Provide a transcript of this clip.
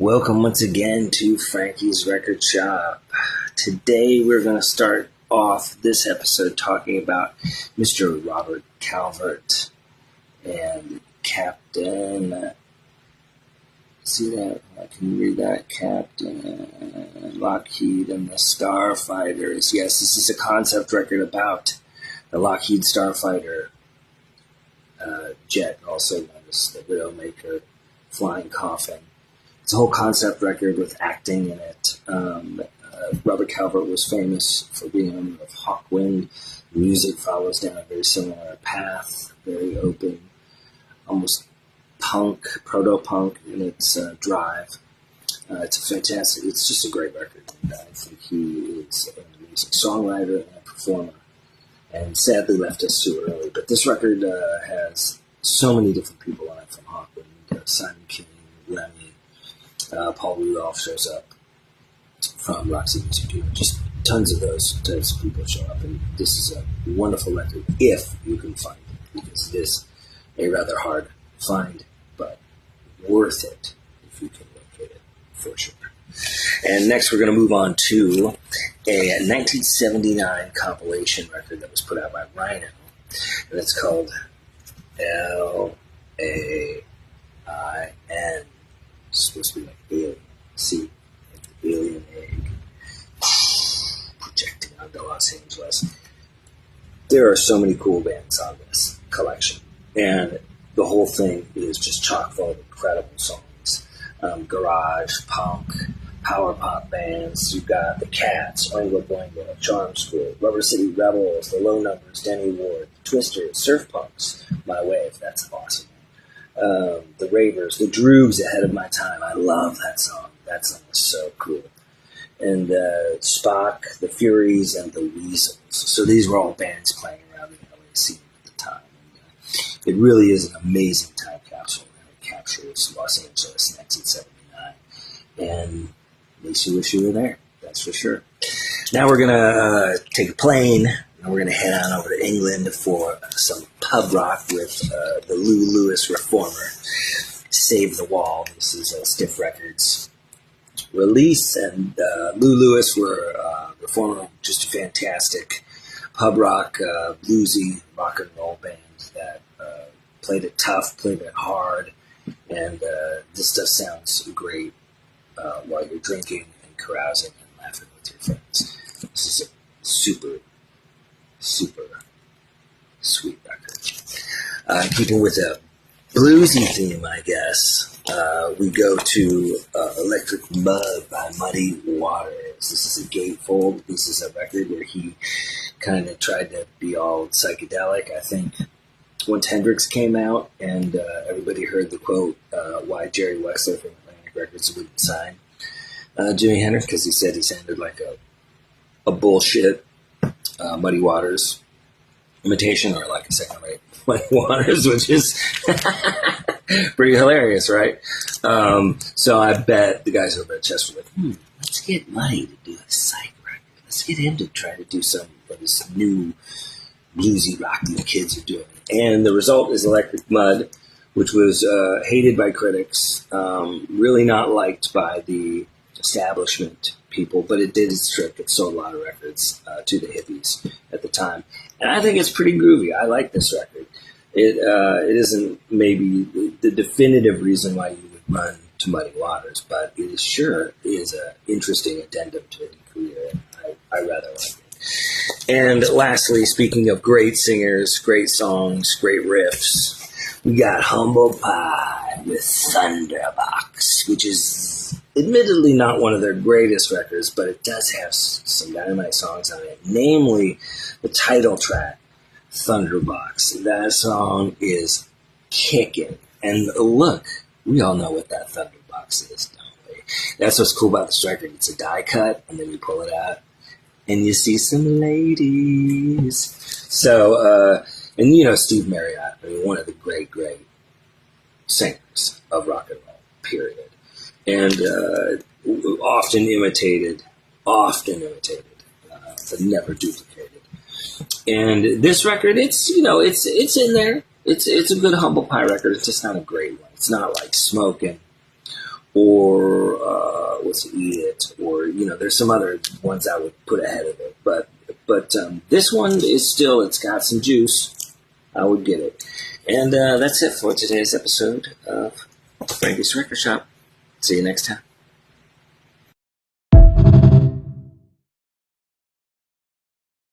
Welcome once again to Frankie's Record Shop. Today we're going to start off this episode talking about Mr. Robert Calvert and Captain, see that? Can you read that? Captain Lockheed and the Starfighters. Yes, this is a concept record about the Lockheed Starfighter jet, also known as the Widowmaker Flying Coffin. It's a whole concept record with acting in it. Robert Calvert was famous for being a member of Hawkwind. The music follows down a very similar path, very open, almost punk, proto-punk in its drive. It's just a great record. And I think he is a music songwriter and a performer, and sadly left us too early. But this record has so many different people on it from Hawkwind, Simon King, Lemmy, Paul Rudolph shows up from Roxy Music Group. Just tons of those types of people show up, and this is a wonderful record if you can find it, because it is a rather hard find, but worth it if you can locate it, for sure. And next we're going to move on to a 1979 compilation record that was put out by Rhino, and it's called L-A-I-N. It's supposed to be like alien, see, like the alien egg projecting onto Los Angeles. There are so many cool bands on this collection, and the whole thing is just chock full of incredible songs. Garage, punk, power pop bands. You've got the Cats, Oingo Boingo, Charm School, Rubber City Rebels, the Low Numbers, Denny Ward, Twisters, Surf Punks, My Wave. That's awesome. The Ravers, the Droogs, Ahead of My Time. I love that song. That song is so cool. And Spock, the Furies, and the Weasels. So these were all bands playing around the LA scene at the time. And, it really is an amazing time capsule. And it captures Los Angeles 1979. And makes you wish you were there. That's for sure. Now we're going to take a plane, and we're going to head on over to England for some pub rock with the Lou Lewis Reformer, Save the Wall. This is a Stiff Records release, and Lou Lewis were Reformer, just a fantastic pub rock, bluesy rock and roll band that played it tough, played it hard, and this stuff sounds great while you're drinking and carousing and laughing with your friends. This is a super sweet record. Keeping with a bluesy theme, I guess, we go to Electric Mud by Muddy Waters. This is a gatefold. This is a record where he kind of tried to be all psychedelic. I think once Hendrix came out and everybody heard the quote, why Jerry Wexler from Atlantic Records wouldn't sign Jimi Hendrix, because he said he sounded like a bullshit Muddy Waters imitation, or like a second-rate Muddy Waters, which is pretty hilarious, right? So I bet the guys over at Chess were like, let's get Muddy to do a psych record. Let's get him to try to do some of this new bluesy rock the kids are doing. And the result is Electric Mud, which was hated by critics, really not liked by the establishment people, but it did its trick. It sold a lot of records to the hippies at the time, and I think it's pretty groovy. I like this record. It isn't maybe the definitive reason why you would run to Muddy Waters, but it sure is an interesting addendum to a career. I rather like it. And lastly, speaking of great singers, great songs, great riffs, we got Humble Pie with Thunderbox, which is admittedly not one of their greatest records, but it does have some dynamite songs on it, namely the title track, Thunderbox. That song is kicking. And look, we all know what that Thunderbox is, don't we? That's what's cool about this record. It's a die cut, and then you pull it out, and you see some ladies. So, and you know Steve Marriott, I mean, one of the great singers of rock and roll, period. And often imitated, but never duplicated. And this record, it's in there. It's a good Humble Pie record. It's just not a great one. It's not like Smokin' or was to eat it, or there's some other ones I would put ahead of it. But this one is still, it's got some juice. I would get it. And that's it for today's episode of Frankie's Record Shop. See you next time.